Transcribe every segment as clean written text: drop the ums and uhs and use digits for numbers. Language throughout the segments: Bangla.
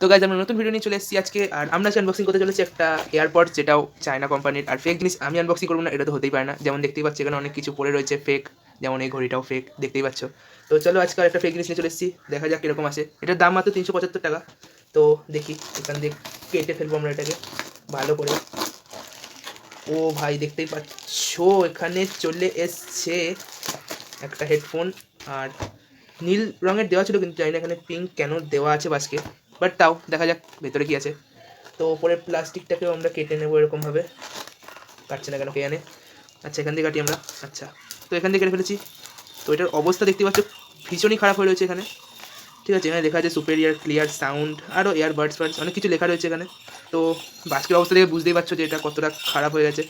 তো গাইজ আমরা নতুন ভিডিও নিয়ে চলে এসেছি আজকে, আর আমরা আজকে আনবক্সিং করতে চলেছি একটা এয়ারপডস, যেটাও চায়না কোম্পানির। আর ফেক জিনিস আমি আনবক্সিং করবো না, এটা তো হতেই পারে না। যেমন দেখতেই পাচ্ছি এখানে অনেক কিছু পড়ে রয়েছে ফেক, যেমন এই ঘড়িটাও ফেক, দেখতেই পাচ্ছ। তো চলো আজকে একটা ফেক জিনিস নিয়ে চলে এসেছি, দেখা যাক কীরকম আছে। এটার দাম মাত্র 375 টাকা। তো দেখি এখান দিয়ে কেটে ফেলবো আমরা এটাকে ভালো করে। ও ভাই দেখতেই পাচ্ছ এখানে চলে এসছে একটা হেডফোন, আর নীল রঙের দেওয়া ছিল, কিন্তু জানি না এখানে পিঙ্ক কেন দেওয়া আছে বাসকে, বাট তাও দেখা যাক ভেতরে কী আছে। তো ওপরের প্লাস্টিকটাকেও আমরা কেটে নেবো এরকমভাবে, কাটছে না কেন কে জানে। আচ্ছা এখান থেকে কাটি আমরা। আচ্ছা তো এখান থেকে কেটে ফেলেছি। তো এটার অবস্থা দেখতে পাচ্ছ ভীষণই খারাপ হয়ে রয়েছে এখানে, ঠিক আছে। এখানে লেখা আছে সুপেরিয়ার ক্লিয়ার সাউন্ড, আরও ইয়ারবাডস ফাডস অনেক কিছু লেখা রয়েছে এখানে। তো বাস্কের অবস্থা দেখে বুঝতেই পারছো যে এটা কতটা খারাপ হয়ে গেছে।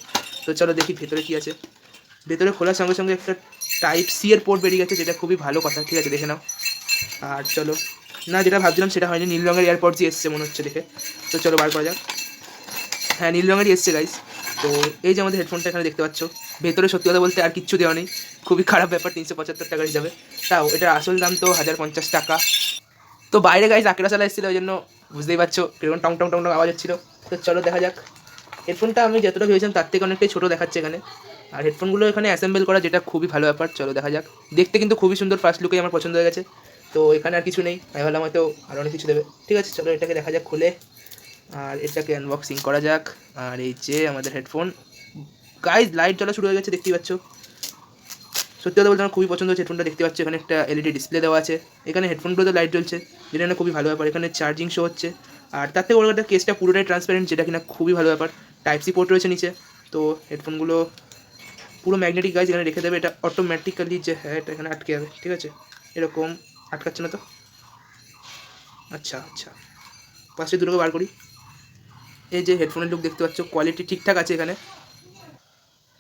তো চলো দেখি ভেতরে কী আছে। ভেতরে খোলার সঙ্গে সঙ্গে একটা টাইপ সি এর পোর্ট বেরিয়ে গেছে, যেটা খুবই ভালো কথা, ঠিক আছে দেখে নাও। আর চলো, না যেটা ভাবছিলাম সেটা হয়নি, নীল রঙের এয়ারপডসই এসছে মনে হচ্ছে দেখে। তো চলো বার করা যাক। হ্যাঁ নীল রঙেরই এসছে গাইস। তো এই যে আমাদের হেডফোনটা এখানে দেখতে পাচ্ছ, ভেতরে সত্যি কথা বলতে আর কিচ্ছু দেওয়া নেই, খুবই খারাপ ব্যাপার। 375 টাকা হিসাবে, তাও এটার আসল দাম তো 1050 টাকা। তো বাইরে গাইস আঁকড়া চালা এসেছিলো, ওই জন্য বুঝতেই পারছো কিরকম টং টং টং টং আওয়াজ হচ্ছিলো। তো চলো দেখা যাক। হেডফোনটা আমি যতটা ভেবেছিলাম তার থেকে অনেকটাই ছোটো দেখাচ্ছে এখানে, আর হেডফোনগুলো এখানে অ্যাসেম্বল করা, যেটা খুবই ভালো ব্যাপার। চলো দেখা যাক। দেখতে কিন্তু খুবই সুন্দর, ফার্স্ট লুকেই আমার পছন্দ হয়ে গেছে। তো এখানে আর কিছু নেই, আমি ভাবলাম হয়তো আরও অনেক কিছু দেবে। ঠিক আছে চলো এটাকে দেখা যাক খুলে, আর এটাকে আনবক্সিং করা যাক। আর এই যে আমাদের হেডফোন গাইজ, লাইট জ্বলা শুরু হয়ে গেছে দেখতেই পাচ্ছ। সত্যি কথা বলতে আমার খুবই পছন্দ হচ্ছে হেডফোনটা। দেখতে পাচ্ছ এখানে একটা এলইডি ডিসপ্লে দেওয়া আছে, এখানে হেডফোনগুলোতে লাইট জ্বলছে, যেটা না খুবই ভালো ব্যাপার। এখানে চার্জিং শো হচ্ছে, আর তার থেকে বড় একটা কেসটা পুরোটাই ট্রান্সপারেন্ট, যেটা কিনা খুবই ভালো ব্যাপার। টাইপ সি পোর্ট রয়েছে নিচে। তো হেডফোনগুলো পুরো ম্যাগনেটিক গাইজ, এখানে রেখে দেবে এটা অটোমেটিক্যালি, যে হ্যাঁ এটা এখানে আটকে যাবে, ঠিক আছে। এরকম আটকাচ্ছে না তো? আচ্ছা আচ্ছা, ফার্স্টে দুটোকে বার করি। এই যে হেডফোনের লুক দেখতে পাচ্ছ, কোয়ালিটি ঠিকঠাক আছে এখানে।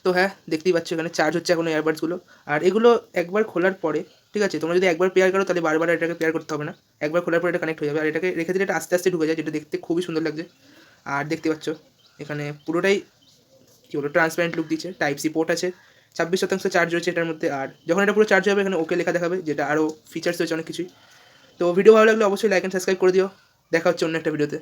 তো হ্যাঁ দেখতেই পাচ্ছ এখানে চার্জ হচ্ছে এখন এয়ারবাডসগুলো। আর এগুলো একবার খোলার পরে, ঠিক আছে, তোমরা যদি একবার পেয়ার করো তাহলে বারবার এটাকে পেয়ার করতে হবে না, একবার খোলার পরে এটা কানেক্ট হয়ে যাবে। আর এটাকে রেখে দিলে এটা আস্তে আস্তে ঢুকে যায়, যেটা দেখতে খুবই সুন্দর লাগছে। আর দেখতে পাচ্ছ এখানে পুরোটাই কী বলো ট্রান্সপারেন্ট লুক দিচ্ছে। টাইপ সি পোর্ট আছে, 26% চার্জ রয়েছে এটার মধ্যে। আর যখন এটা পুরো চার্জ হবে এখানে ওকে লেখা দেখাবে, যেটা আরও ফিচার্স রয়েছে অনেক কিছুই। তো ভিডিও ভালো লাগলে অবশ্যই লাইক অ্যান্ড সাবস্ক্রাইব করে দিও। দেখা হচ্ছে অন্য একটা ভিডিওতে।